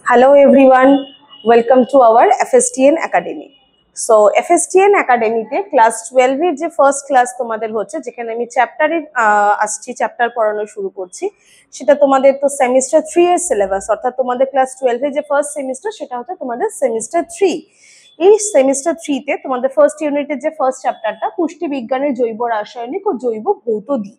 Hello everyone, welcome to our FSTN Academy. So FSTN Academy তে class 12 এর যে first class তোমাদের হচ্ছে, যেখানে আমি চ্যাপ্টার পড়ানো শুরু করছি, সেটা তোমাদের তো সেমিস্টার 3 এর সিলেবাস, অর্থাৎ তোমাদের ক্লাস 12 এর যে ফার্স্ট সেমিস্টার সেটা হচ্ছে তোমাদের সেমিস্টার 3। এই সেমিস্টার 3 তে তোমাদের ফার্স্ট ইউনিটের যে ফার্স্ট চ্যাপ্টারটা পুষ্টি বিজ্ঞানের জৈব রাসায়নিক ও জৈব ভৌত দিক।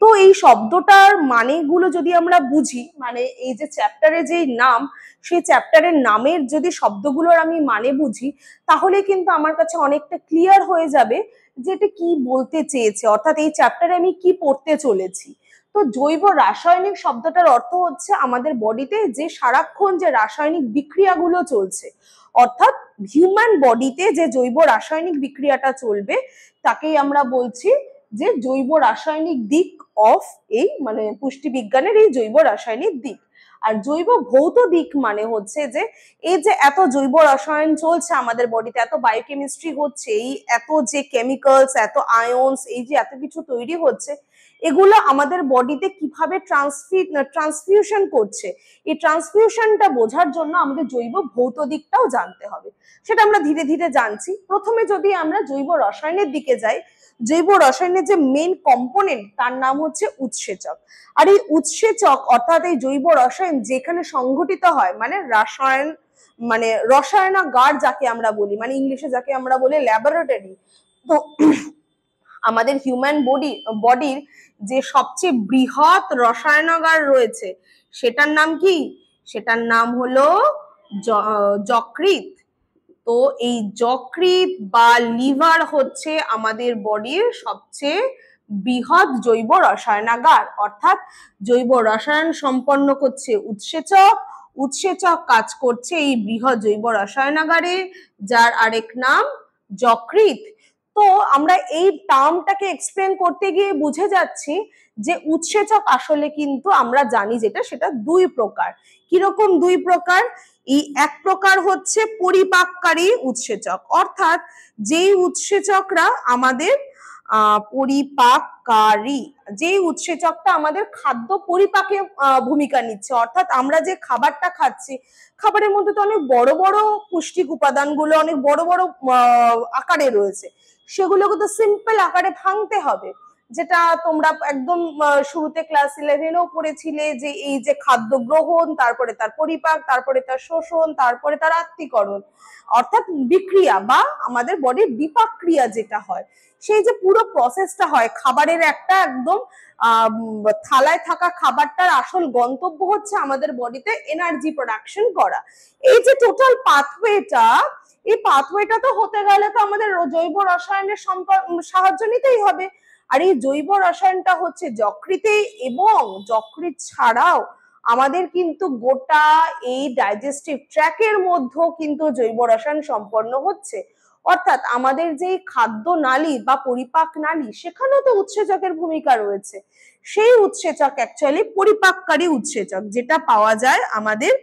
তো এই শব্দটার মানেগুলো যদি আমরা বুঝি, মানে এই যে চ্যাপ্টারের যেই নাম, সেই চ্যাপ্টারের নামের যদি শব্দগুলোর আমি মানে বুঝি, তাহলে কিন্তু আমার কাছে অনেকটা ক্লিয়ার হয়ে যাবে যে এটা কি বলতে চেয়েছে, অর্থাৎ এই চ্যাপ্টারে আমি কি পড়তে চলেছি। তো জৈব রাসায়নিক শব্দটার অর্থ হচ্ছে আমাদের বডিতে যে সারাক্ষণ যে রাসায়নিক বিক্রিয়াগুলো চলছে, অর্থাৎ হিউম্যান বডিতে যে জৈব রাসায়নিক বিক্রিয়াটা চলবে তাকেই আমরা বলছি যে জৈব রাসায়নিক দিক অফ এই মানে পুষ্টি বিজ্ঞানের এই জৈব রাসায়নিক দিক। আর জৈব ভৌত দিক মানে হচ্ছে যে এই যে এত জৈব রসায়ন চলছে আমাদের বডিতে, এত বায়োকেমিস্ট্রি হচ্ছে, এই এত যে কেমিক্যালস, এত আয়নস, এই যে এত কিছু তৈরি হচ্ছে, এগুলো আমাদের বডিতে কিভাবে ট্রান্সফিউশন করছে, এই ট্রান্সফিউশনটা বোঝার জন্য আমাদের জৈব ভৌত দিকটাও জানতে হবে। সেটা আমরা ধীরে ধীরে জানছি। প্রথমে যদি আমরা জৈব রসায়নের দিকে যাই, জৈব রসায়নের যে মেইন কম্পোনেন্ট তার নাম হচ্ছে উৎসেচক। আর এই উৎসেচক অর্থাৎ এই জৈব রসায়ন যেখানে সংঘটিত হয়, মানে রসায়নাগার যাকে আমরা বলি, মানে ইংলিশে যাকে আমরা বলি ল্যাবরেটরি। তো আমাদের হিউম্যান বডির যে সবচেয়ে বৃহৎ রসায়নাগার রয়েছে সেটার নাম কি? সেটার নাম হলো যকৃৎ। তো এই যকৃৎ বা লিভার হচ্ছে আমাদের বডির সবচেয়ে বৃহৎ জৈব রসায়নাগার, অর্থাৎ জৈব রসায়ন সম্পন্ন করছে উৎসেচক, উৎসেচক কাজ করছে এই বৃহৎ জৈব রসায়নাগারে, যার আরেক নাম যকৃৎ। তো আমরা এই টার্মটাকে এক্সপ্লেন করতে গিয়ে বুঝে যাচ্ছি যে উৎসেচক আসলে কিন্তু আমরা জানি যেটা, সেটা দুই প্রকার। কিরকম দুই প্রকার? এই এক প্রকার হচ্ছে পরিপাককারী উৎসেচক, অর্থাৎ যেই উৎসেচকরা আমাদের পরিপাককারী, যেই উৎসেচকটা আমাদের খাদ্য পরিপাকে ভূমিকা নিচ্ছে, অর্থাৎ আমরা যে খাবারটা খাচ্ছি, খাবারের মধ্যে তো অনেক বড় বড় পুষ্টিক উপাদানগুলো অনেক বড় বড় আকারে রয়েছে, সেগুলোকে তো সিম্পল আকারে ভাঙতে হবে, যেটা তোমরা একদম শুরুতে ক্লাস 11-এও পড়েছিলে, যে এই যে খাদ্য গ্রহণ, তারপরে তার পরিপাক, তারপরে তার শোষণ, তারপরে তার আত্তীকরণ, অর্থাৎ বিক্রিয়া বা আমাদের বডির বিপাক ক্রিয়া যেটা হয়, সেই যে পুরো প্রসেসটা হয় খাবারের একটা একদম থালায় থাকা খাবারটার আসল গন্তব্য হচ্ছে আমাদের বডিতে এনার্জি প্রোডাকশন করা। এই যে টোটাল পাথওয়েটা, এই পাথওয়েটা তো হতে গেলে তো আমাদের জৈব রসায়নের সাহায্য নিতেই হবে। আর এই জৈব রসায়নটা হচ্ছে যকৃতে, এবং যকৃৎ ছাড়াও আমাদের কিন্তু গোটা এই ডাইজেস্টিভ ট্র্যাকের মধ্যেও কিন্তু জৈব রসায়ন সম্পন্ন হচ্ছে, অর্থাৎ আমাদের যে খাদ্য নালী বা পরিপাক নালী, সেখানেও তো উৎসেচকের ভূমিকা রয়েছে। সেই উৎসেচক অ্যাকচুয়ালি পরিপাককারী উৎসেচক, যেটা পাওয়া যায় আমাদের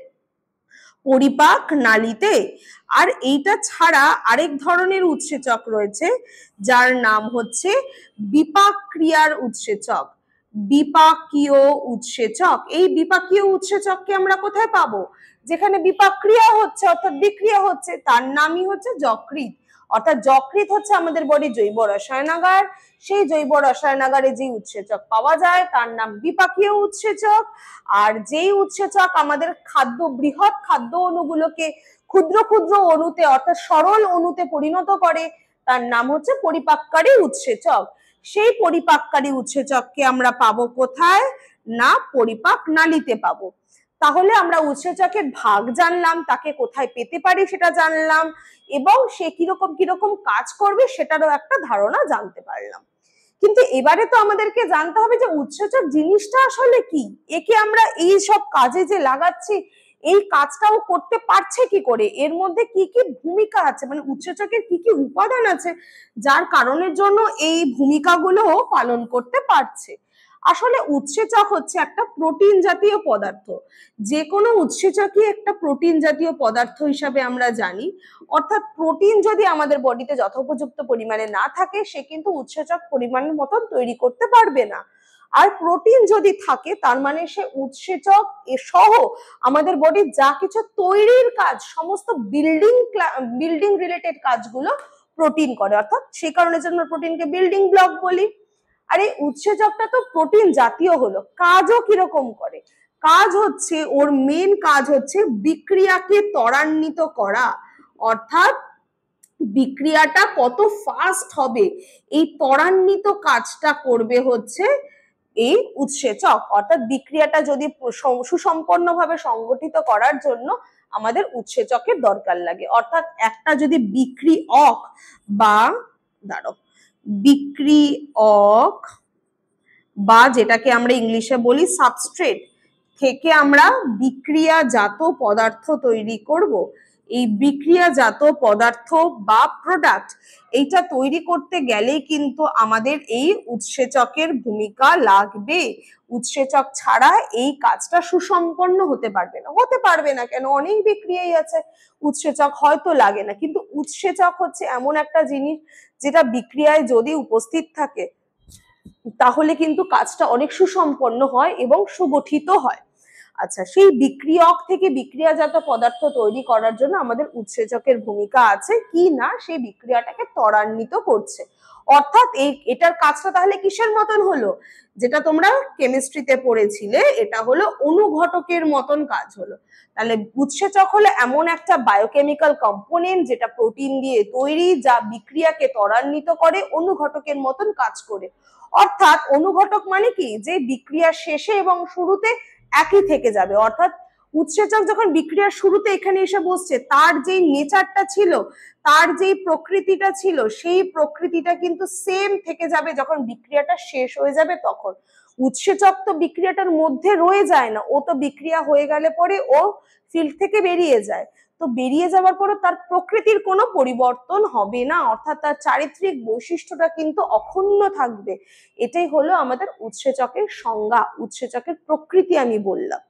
পরিপাক নালীতে। আর এইটা ছাড়া আরেক ধরনের উৎসেচক রয়েছে যার নাম হচ্ছে বিপাক ক্রিয়ার উৎসেচক, বিপাকীয় উৎসেচক। এই বিপাকীয় উৎসেচককে আমরা কোথায় পাবো? যেখানে বিপাক ক্রিয়া হচ্ছে, অর্থাৎ বিক্রিয়া হচ্ছে, তার নামই হচ্ছে যকৃৎ। অর্থাৎ যকৃৎ হচ্ছে আমাদের বডি জৈব রসায়নাগার, সেই জৈব রসায়নাগারে যে উৎসেচক পাওয়া যায় তার নাম বিপাকীয় উৎসেচক। আর যেই উৎসেচক আমাদের বৃহৎ খাদ্য অণুগুলোকে ক্ষুদ্র ক্ষুদ্র অণুতে, অর্থাৎ সরল অণুতে পরিণত করে, তার নাম হচ্ছে পরিপাককারী উৎসেচক। সেই পরিপাককারী উৎসেচককে আমরা পাবো কোথায়? না পরিপাক নালীতে পাবো। তাহলে আমরা উৎসেচকের ভাগ জানলাম, তাকে কোথায় পেতে পারি সেটা জানলাম, এবং সে কিরকম কিরকম কাজ করবে সেটারও একটা ধারণা জানতে পারলাম। কিন্তু এবারে তো আমাদেরকে জানতে হবে যে উৎসেচক জিনিসটা আসলে কি, একে আমরা এই সব কাজে যে লাগাচ্ছি, এই কাজটাও করতে পারছে কি করে, এর মধ্যে কি কি ভূমিকা আছে, মানে উৎসেচকের কি কি উপাদান আছে যার কারণের জন্য এই ভূমিকাগুলো পালন করতে পারছে। আসলে উৎসেচক হচ্ছে একটা প্রোটিন জাতীয় পদার্থ, যে কোনো উৎসেচকই একটা প্রোটিন জাতীয় পদার্থ হিসাবে আমরা জানি, অর্থাৎ প্রোটিন যদি আমাদের বডিতে যথোপযুক্ত পরিমাণে না থাকে, সে কিন্তু উৎসেচক পরিমাণের মতন তৈরি করতে পারবে না। আর প্রোটিন যদি থাকে তার মানে সে উৎসেচক সহ আমাদের বডির যা কিছু তৈরির কাজ, সমস্ত বিল্ডিং রিলেটেড কাজগুলো প্রোটিন করে, অর্থাৎ সেই কারণে জন্য প্রোটিনকে বিল্ডিং ব্লক বলি। আর এই উৎসেচকটা তো প্রোটিন জাতীয় হলো, কাজও কিরকম করে? কাজ হচ্ছে, ওর মেন কাজ হচ্ছে বিক্রিয়াকে ত্বরান্বিত করা, অর্থাৎ বিক্রিয়াটা কত ফাস্ট হবে এই ত্বরান্বিত কাজটা করবে হচ্ছে এই উৎসেচক। অর্থাৎ বিক্রিয়াটা যদি সুসম্পন্নভাবে সংগঠিত করার জন্য আমাদের উৎসেচকের দরকার লাগে। অর্থাৎ একটা যদি বিক্রিয়ক বা যেটাকে আমরা ইংলিশে বলি সাবস্ট্রেট থেকে আমরা বিক্রিয়াজাত পদার্থ তৈরি করব, এই বিক্রিয়াজাত পদার্থ বা প্রোডাক্ট এইটা তৈরি করতে গেলেই কিন্তু আমাদের এই উৎসেচকের ভূমিকা লাগবে। উৎসেচক ছাড়া এই কাজটা সুসম্পন্ন হতে পারবে না। কেন? অনেক বিক্রিয়াই আছে, উৎসেচক হয়তো লাগে না, কিন্তু উৎসেচক হচ্ছে এমন একটা জিনিস যেটা বিক্রিয়ায় যদি উপস্থিত থাকে তাহলে কিন্তু কাজটা অনেক সুসম্পন্ন হয় এবং সুগঠিত হয়। আচ্ছা, সেই বিক্রিয়ক থেকে বিক্রিয়াজাত পদার্থ তৈরি করার জন্য আমাদের উৎসেচকের ভূমিকা আছে কি না, সেই বিক্রিয়াটাকে ত্বরান্বিত করছে। অর্থাৎ এটার কাজটা তাহলে কিসের মতন হলো? যেটা তোমরা কেমিস্ট্রিতে পড়েছিলে, এটা হলো অনুঘটকের মতন কাজ হলো। তাহলে উৎসেচক হলো এমন একটা বায়োকেমিক্যাল কম্পোনেন্ট যেটা প্রোটিন দিয়ে তৈরি, যা বিক্রিয়াকে ত্বরান্বিত করে, অনুঘটকের মতন কাজ করে। অর্থাৎ অনুঘটক মানে কি? যে বিক্রিয়ার শেষে এবং শুরুতে একই থেকে যাবে। অর্থাৎ উৎসেচক যখন বিক্রিয়ার শুরুতে এখানে এসে বসছে, তার যেই নেচারটা ছিল, তার যেই প্রকৃতিটা ছিল, সেই প্রকৃতিটা কিন্তু সেম থেকে যাবে যখন বিক্রিয়াটা শেষ হয়ে যাবে তখন। উৎসেচক তো বিক্রিয়াটার মধ্যে রয়ে যায় না, ও তো বিক্রিয়া হয়ে গেলে পরে ও ফিল্ড থেকে বেরিয়ে যায়। তো বেরিয়ে যাওয়ার পরে তার প্রকৃতির কোনো পরিবর্তন হবে না, অর্থাৎ তার চারিত্রিক বৈশিষ্ট্যটা কিন্তু অক্ষুণ্ণ থাকবে। এটাই হলো আমাদের উৎসেচকের সংজ্ঞা, উৎসেচকের প্রকৃতি আমি বললাম।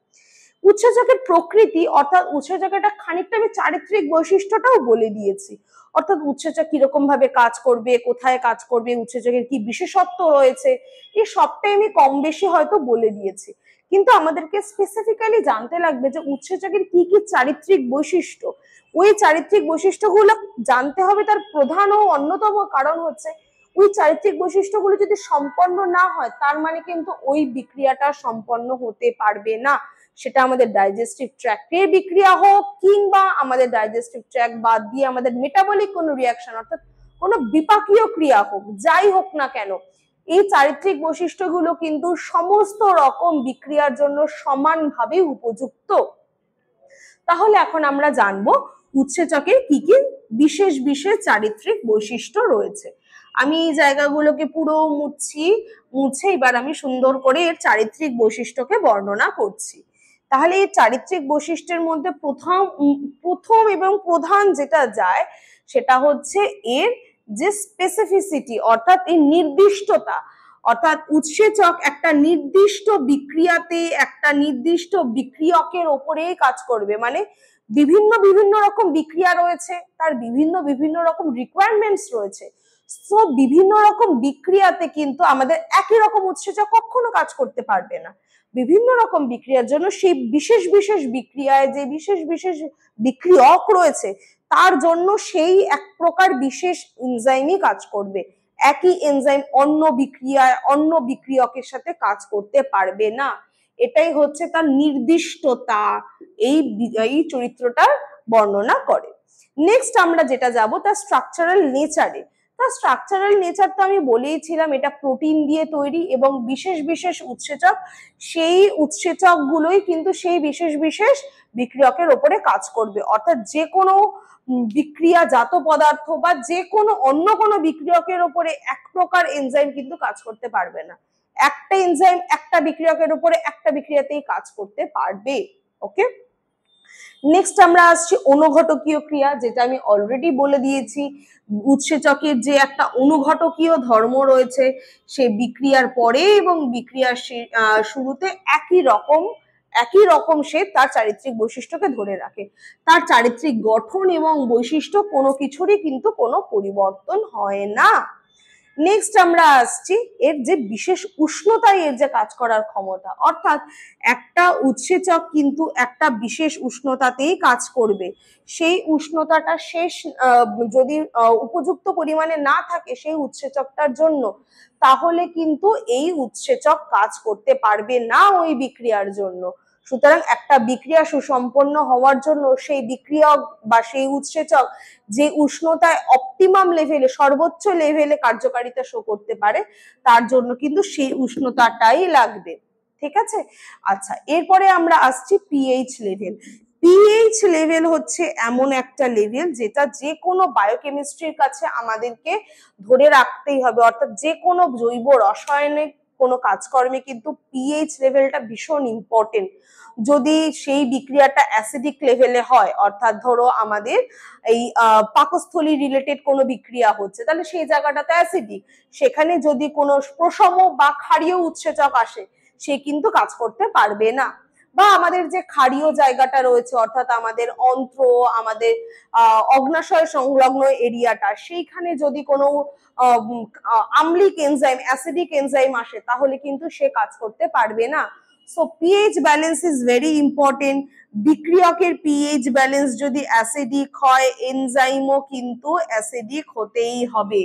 উৎসেচকের প্রকৃতি অর্থাৎ উৎসেচকের খানিকটা আমি চারিত্রিক বৈশিষ্ট্যটাও বলে দিয়েছি। অর্থাৎ উৎসেচক কিরকম ভাবে কাজ করবে, কোথায় কাজ করবে, উৎসেচকের কি বিশেষত্ব রয়েছে, এই সবটাই আমি কম বেশি হয়তো বলে দিয়েছি। কিন্তু আমাদেরকে স্পেসিফিক্যালি জানতে লাগবে যে উৎসেচকের কি কি চারিত্রিক বৈশিষ্ট্য। ওই চারিত্রিক বৈশিষ্ট্যগুলো জানতে হবে। তার প্রধান ও অন্যতম কারণ হচ্ছে ওই চারিত্রিক বৈশিষ্ট্যগুলো যদি সম্পন্ন না হয় তার মানে কিন্তু ওই বিক্রিয়াটা সম্পন্ন হতে পারবে না। সেটা আমাদের ডাইজেস্টিভ ট্র্যাক্টের বিক্রিয়া হোক কিংবা আমাদের ডাইজেস্টিভ ট্র্যাক্ট বাদ দিয়ে আমাদের মেটাবলিক কোনো রিয়াকশন অর্থাৎ কোনো বিপাকীয় ক্রিয়া হোক, যাই হোক না কেন, এই চারিত্রিক বৈশিষ্ট্যগুলো কিন্তু সমস্ত রকম বিক্রিয়ার জন্য সমানভাবে উপযুক্ত। তাহলে এখন আমরা জানবো উৎসেচকের কি কি বিশেষ বিশেষ চারিত্রিক বৈশিষ্ট্য রয়েছে। আমি এই জায়গাগুলোকে পুরো মুছে এবার আমি সুন্দর করে এর চারিত্রিক বৈশিষ্ট্যকে বর্ণনা করছি। তাহলে এই চারিত্রিক বৈশিষ্ট্যের মধ্যে প্রথম এবং প্রধান যেটা যায় সেটা হচ্ছে এর যে স্পেসিফিসিটি অর্থাৎ এই নির্দিষ্টতা। অর্থাৎ উৎসেচক একটা নির্দিষ্ট বিক্রিয়াতে একটা নির্দিষ্ট বিক্রিয়কের ওপরেই কাজ করবে, মানে বিভিন্ন রকম বিক্রিয়া রয়েছে, তার বিভিন্ন রকম রিকোয়ারমেন্টস রয়েছে। সো বিভিন্ন রকম বিক্রিয়াতে কিন্তু আমাদের একই রকম উৎসেচক কখনো কাজ করতে পারবে না। বিভিন্ন রকম বিক্রিয়ার জন্য সেই বিশেষ বিক্রিয়ায় যে বিশেষ বিক্রিয়ক রয়েছে তার জন্য সেই এক প্রকার বিশেষ এনজাইমই কাজ করবে। একই এনজাইম অন্য বিক্রিয়ায় অন্য বিক্রিয়কের সাথে কাজ করতে পারবে না। এটাই হচ্ছে তার নির্দিষ্টতা, এই চরিত্রটার বর্ণনা করে। নেক্সট আমরা যেটা যাব তার স্ট্রাকচারাল নেচারে। তার স্ট্রাকচারাল নেচার তো আমি বলেইছিলাম, এটা প্রোটিন দিয়ে তৈরি এবং বিশেষ উৎসেচক, সেই উৎসেচক গুলোই কিন্তু সেই বিশেষ বিক্রিয়কের ওপরে কাজ করবে। অর্থাৎ যে কোনো বিক্রিয়াজাত পদার্থ বা যে কোনো অন্য কোনো বিক্রিয়কের ওপরে এক প্রকার এনজাইম কিন্তু কাজ করতে পারবে না। একটা এনজাইম একটা বিক্রিয়কের উপরে একটা বিক্রিয়াতেই কাজ করতে পারবে। ওকে, নেক্সট আমরা আসছি অনুঘটকীয় ক্রিয়া, যেটা আমি অলরেডি বলে দিয়েছি। উৎসেচকের যে একটা অনুঘটকীয় ধর্ম রয়েছে, সে বিক্রিয়ার পরে এবং বিক্রিয়ার শুরুতে একই রকম সে তার চারিত্রিক বৈশিষ্ট্যকে ধরে রাখে। তার চারিত্রিক গঠন এবং বৈশিষ্ট্য কোনো কিছুরই কিন্তু কোনো পরিবর্তন হয় না। নেক্সট আমরা আসছি এর যে বিশেষ উষ্ণতায় এর যে কাজ করার ক্ষমতা, অর্থাৎ একটা উৎসেচক কিন্তু একটা বিশেষ উষ্ণতাতেই কাজ করবে। সেই উষ্ণতাটা শেষ যদি উপযুক্ত পরিমাণে না থাকে সেই উৎসেচকটার জন্য, তাহলে কিন্তু এই উৎসেচক কাজ করতে পারবে না ওই বিক্রিয়ার জন্য। সুতরাং একটা বিক্রিয়া সুসম্পন্ন হওয়ার জন্য সেই বিক্রিয়ক বা সেই উৎসেচক যে উষ্ণতায় অপটিমাম লেভেলে, সর্বোচ্চ লেভেলে কার্যকারিতা শো করতে পারে, তার জন্য কিন্তু সেই উষ্ণতাটাই লাগবে। ঠিক আছে। আচ্ছা, এরপরে আমরা আসছি পিএইচ লেভেল। পিএইচ লেভেল হচ্ছে এমন একটা লেভেল যেটা যে কোনো বায়োকেমিস্ট্রির কাছে আমাদেরকে ধরে রাখতেই হবে, অর্থাৎ যে কোনো জৈব রাসায়নিক কোনো কাজকর্মে কিন্তু পিএইচ লেভেলটা ভীষণ ইম্পর্টেন্ট। যদি সেই বিক্রিয়াটা অ্যাসিডিক লেভেলে হয়, অর্থাৎ ধরো আমাদের এই পাকস্থলী রিলেটেড কোনো বিক্রিয়া হচ্ছে, তাহলে সেই জায়গাটাতে অ্যাসিডিক, সেখানে যদি কোনো প্রশম বা ক্ষারীয় উৎসেচক আসে, সে কিন্তু কাজ করতে পারবে না। বা আমাদের যে ক্ষারীয় জায়গাটা রয়েছে, অর্থাৎ আমাদের অন্ত্র, আমাদের অগ্নাশয় সংলগ্ন এরিয়াটা, সেইখানে যদি কোনো আম্লিক এনজাইম, অ্যাসিডিক এনজাইম আসে, তাহলে কিন্তু সে কাজ করতে পারবে না। So pH balance is very important. বিক্রিয়কের পিএইচ ব্যালেন্স যদি অ্যাসিডিক হয়, এনজাইমও কিন্তু অ্যাসিডিক হতেই হবে,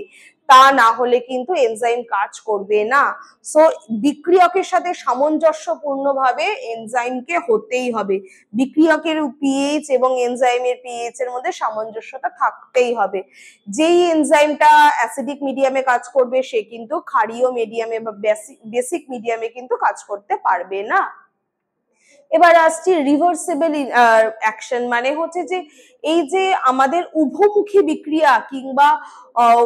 তা না হলে কিন্তু এনজাইম কাজ করবে না। সো বিক্রিয়কের সাথে সামঞ্জস্যপূর্ণভাবে এনজাইমকে হতেই হবে। বিক্রিয়কের পিএইচ এবং এনজাইমের পিএইচ এর মধ্যে সামঞ্জস্যতা থাকতেই হবে। যেই এনজাইমটা অ্যাসিডিক মিডিয়ামে কাজ করবে, সে কিন্তু ক্ষারীয় মিডিয়ামে বা বেসিক মিডিয়ামে কিন্তু কাজ করতে পারবে না। এবার আসছি রিভার্সিবল অ্যাকশন, মানে হচ্ছে যে এই যে আমাদের উভমুখী বিক্রিয়া কিংবা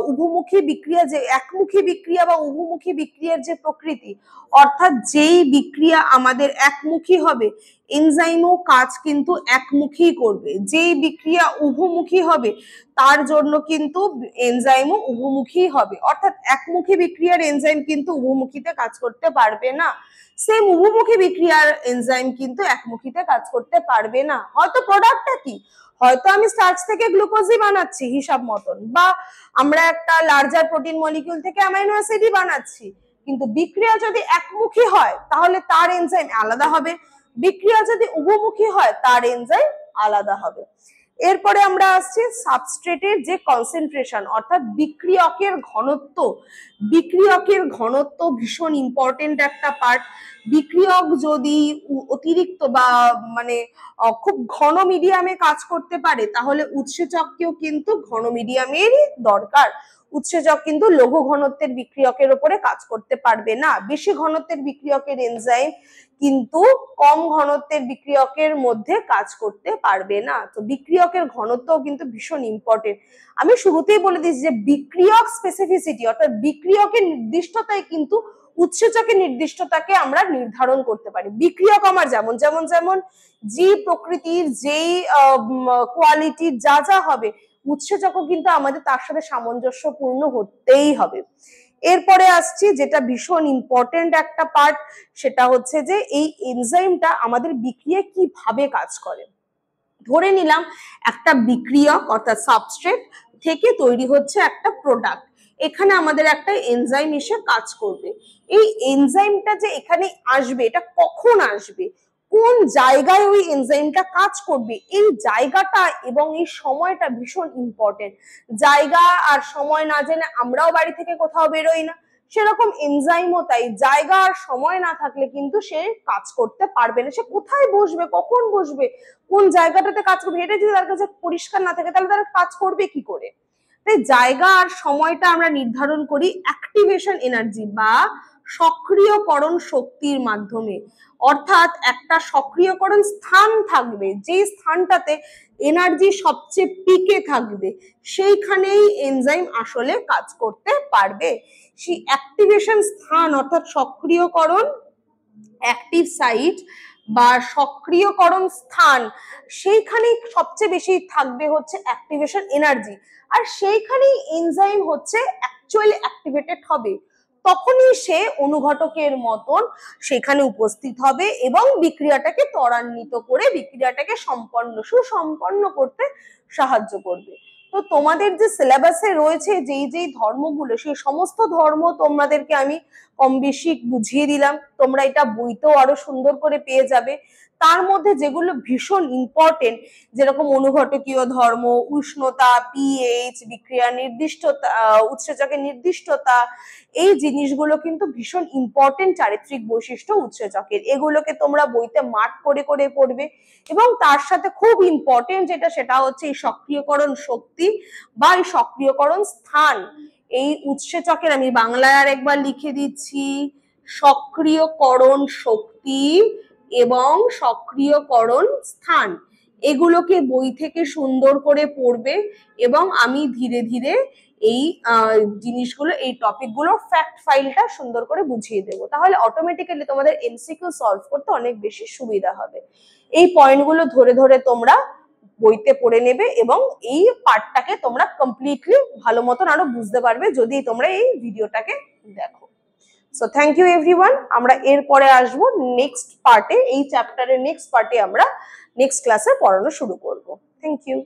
উভমুখী বিক্রিয়া, যে একমুখী বিক্রিয়া বা উভমুখী বিক্রিয়ার যে প্রকৃতি, অর্থাৎ যেই বিক্রিয়া আমাদের একমুখী হবে, এনজাইমও কাজ কিন্তু একমুখী করবে। যেই বিক্রিয়া উভমুখী হবে, তার জন্য কিন্তু এনজাইমও উভমুখী হবে। অর্থাৎ একমুখী বিক্রিয়ার এনজাইম কিন্তু উভমুখীতে কাজ করতে পারবে না, সেম উভমুখী বিক্রিয়ার এনজাইম কিন্তু একমুখীতে কাজ করতে পারবে না। হয়তো প্রোডাক্টটা কি, হয়তো আমি স্টার্চ থেকে গ্লুকোজই বানাচ্ছি হিসাব মতন, বা আমরা একটা লার্জার প্রোটিন মলিকিউল থেকে অ্যামাইনো অ্যাসিডই বানাচ্ছি, কিন্তু বিক্রিয়া যদি একমুখী হয় তাহলে তার এনজাইম আলাদা হবে, বিক্রিয়া যদি উভমুখী হয় তার এনজাইম আলাদা হবে। এরপরে আমরা আসছি সাবস্ট্রেটের যে কনসেন্ট্রেশন, অর্থাৎ বিক্রিয়কের ঘনত্ব। বিক্রিয়কের ঘনত্ব ভীষণ ইম্পর্টেন্ট একটা পার্ট। বিক্রিয়ক যদি অতিরিক্ত বা মানে খুব ঘন মিডিয়ামে কাজ করতে পারে, তাহলে উৎসেচককেও কিন্তু ঘন মিডিয়ামেরই দরকার। উৎসেচক কিন্তু লৌহ ঘনত্বের বিক্রিয়কের উপরে কাজ করতে পারবে না। বেশি ঘনত্বের বিক্রিয়কের এনজাইম কিন্তু কম ঘনত্বের বিক্রিয়কের মধ্যে কাজ করতে পারবে না। তো বিক্রিয়কের ঘনত্বও কিন্তু ভীষণ ইম্পর্টেন্ট। আমি শুরুতেই বলে দিচ্ছি যে বিক্রিয়ক স্পেসিফিসিটি, অর্থাৎ বিক্রিয়কের নির্দিষ্টতায় কিন্তু উৎসেচকের নির্দিষ্টতাকে আমরা নির্ধারণ করতে পারি। বিক্রিয়ক আমার যেমন যেমন যেমন যে প্রকৃতির, যেই কোয়ালিটির যা যা হবে, উৎসেচকও কিন্তু আমাদের তার সাথে সামঞ্জস্যপূর্ণ হতেই হবে। এরপরে আসছি যেটা ভীষণ ইম্পর্টেন্ট একটা পার্ট, সেটা হচ্ছে যে এই এনজাইমটা আমাদের বিক্রিয়ায় কিভাবে কাজ করে। ধরে নিলাম একটা বিক্রিয়ক অর্থাৎ সাবস্ট্রেট থেকে তৈরি হচ্ছে একটা প্রোডাক্ট, এখানে আমাদের একটা এনজাইম এসে কাজ করবে। এই এনজাইমটা যে এখানে আসবে, এটা কখন আসবে, কোন জায়গায় ওই এনজাইমটা কাজ করবে, এই জায়গাটা এবং এই সময়টা ভীষণ ইম্পর্টেন্ট। জায়গা আর সময় না জেনে আমরাও বাড়ি থেকে কোথাও বেরোই না, সেরকম এনজাইমও তাই। জায়গা আর সময় না থাকলে কিন্তু সে কাজ করতে পারবে না। সে কোথায় বসবে, কখন বসবে, কোন জায়গাটাতে কাজ করবে, এটা যদি তার কাছে পরিষ্কার না থাকে, তাহলে তারা কাজ করবে কি করে। তাই জায়গা আর সময়টা আমরা নির্ধারণ করি অ্যাক্টিভেশন এনার্জি বা সক্রিয়করণ শক্তির মাধ্যমে। অর্থাৎ একটা সক্রিয়করণ স্থান থাকবে, যে স্থানটাতে এনার্জি সবচেয়ে পিকে থাকবে, সেইখানেই এনজাইম আসলে কাজ করতে পারবে। সেই অ্যাক্টিভেশন স্থান অর্থাৎ সক্রিয়করণ, অ্যাক্টিভ সাইট বা সক্রিয়করণ স্থান, সেইখানেই সবচেয়ে বেশি থাকবে হচ্ছে অ্যাক্টিভেশন এনার্জি, আর সেইখানেই এনজাইম হচ্ছে অ্যাকচুয়ালি অ্যাক্টিভেটেড হবে। তখনই সে অনুঘটকের মতন সেখানে উপস্থিত হবে এবং বিক্রিয়াটাকে ত্বরান্বিত করে বিক্রিয়াটাকে সুসম্পন্ন করতে সাহায্য করবে। তো তোমাদের যে সিলেবাসে রয়েছে যেই যেই ধর্মগুলো, সেই সমস্ত ধর্ম তোমাদেরকে আমি কম বেশি বুঝিয়ে দিলাম। তোমরা এটা বইতেও আরো সুন্দর করে পেয়ে যাবে। তার মধ্যে যেগুলো ভীষণ ইম্পর্টেন্ট, যেরকম অনুঘটকীয় ধর্ম, উষ্ণতা, পিএইচ, বিক্রিয়ার নির্দিষ্টতা, উৎসেচকের নির্দিষ্টতা, এই জিনিসগুলো কিন্তু ভীষণ ইম্পর্টেন্ট চারিত্রিক বৈশিষ্ট্য উৎসেচকের। এগুলোকে তোমরা বইতে মার্ক করে করে পড়বে। এবং তার সাথে খুব ইম্পর্টেন্ট যেটা, সেটা হচ্ছে এই সক্রিয়করণ শক্তি বা এই সক্রিয়করণ স্থান। এই উৎসেচকের আমি বাংলায় আর একবার লিখে দিচ্ছি, সক্রিয়করণ শক্তি এবং সক্রিয়করণ স্থান। এগুলোকে বই থেকে সুন্দর করে পড়বে এবং আমি ধীরে ধীরে এই জিনিসগুলো, এই টপিকগুলো ফ্যাক্ট ফাইলটা সুন্দর করে বুঝিয়ে দেবো। তাহলে অটোমেটিক্যালি তোমাদের এমসিকিউ সলভ করতে অনেক বেশি সুবিধা হবে। এই পয়েন্টগুলো ধরে ধরে তোমরা বইতে পড়ে নেবে এবং এই পার্টটাকে তোমরা কমপ্লিটলি ভালো মতন আরো বুঝতে পারবে যদি তোমরা এই ভিডিওটাকে দেখো। So thank you everyone. আমরা এরপরে আসবো নেক্সট পার্টে, এই চ্যাপ্টারের নেক্সট পার্টে আমরা নেক্সট ক্লাসে পড়ানো শুরু করব। Thank you.